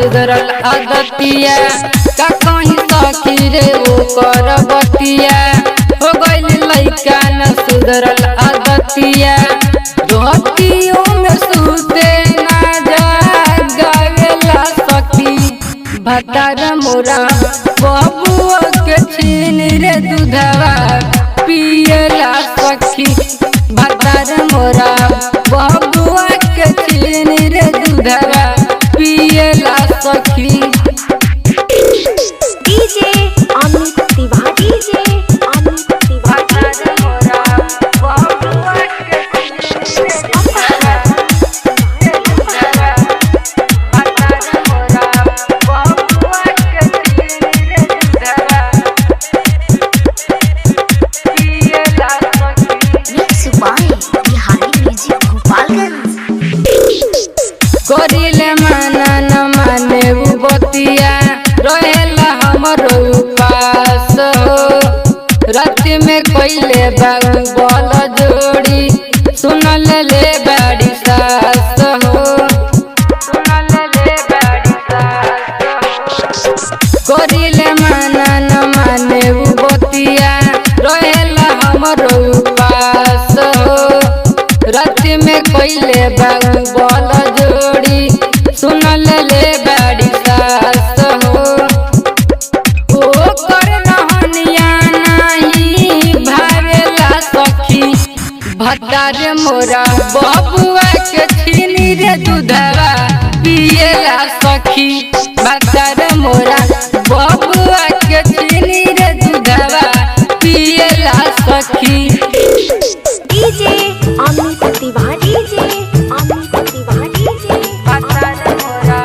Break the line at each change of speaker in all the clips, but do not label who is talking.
सुधरल आदतिया का कहीं सखी रे वो कर बतिया हो गइल लइका न सुधरल आदतिया रोटियों में सूते ना जागेला सखी भतार मोरा बबुआ के छीन रे दूधवा पियला सखी भतार मोरा बबुआ के छीन रे दूधवा पियला सखी।
डीजे अमित तिवारी डीजे अमित तिवारी
मोरा बबुआ के छीन रे दूधवा भतार मोरा बबुआ के छीन रे दूधवा पियला सखी।
Mix by Bihari music Gopalganj.
करिले माना न माने उ बतिया रहेला हमरो उपास हो रात में कइले बाबू बल जोड़ी सुनल ले बाड़ी सास हो सुनल ले बाड़ी सास हो करिले माना न माने उ बतिया रहेला हमरो उपास हो रात में कइले बाबू बल जोड़ी सुनल ले बाड़ी सास हो ओ कर नहनिया नहीं भावेला सखी भतार मोरा बबुआ के छीनी रे दूधवा पियला सखी भतार मोरा बबुआ के छीनी रे दूधवा पियला सखी।
DJ Amit Tiwari DJ Amit Tiwari DJ
भतार मोरा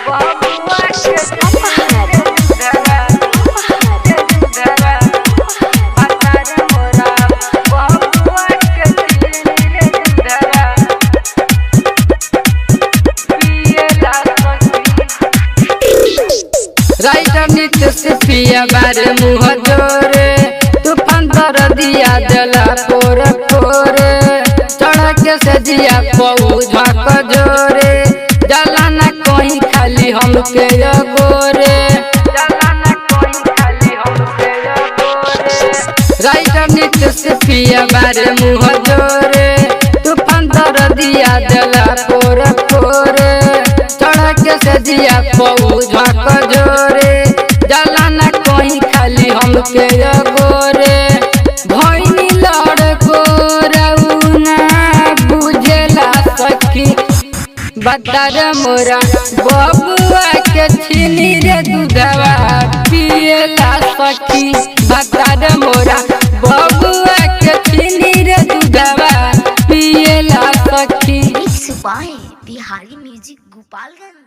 बबुआ के
अपहर
दूधवा दूधवा भतार मोरा बबुआ के छीनी रे दूधवा पियला सखी। राइटर नीतीश पिया बारे मुँह जोरे तूफान तर दिया जला पोर पोरे चढ़ के से जिया पऊ झक जोरे जला न कहीं खाली हमके गोरे जला न कहीं खाली हमके गोरे राइटर नीतीश पिया बारे मुँह जोरे तूफान तर दिया जला पोर पोरे चढ़ के से जिया पऊ झक जोरे जला न कहीं खाली हमके गोरे भैनी लड़को रउना बुझेला सखी भतार मोरा बबुआ के छीनी रे दूधवा पियला सखी भतार मोरा बबुआ के छीनी रे दूधवा पियला सखी।
Mix by Bihari music Gopalganj.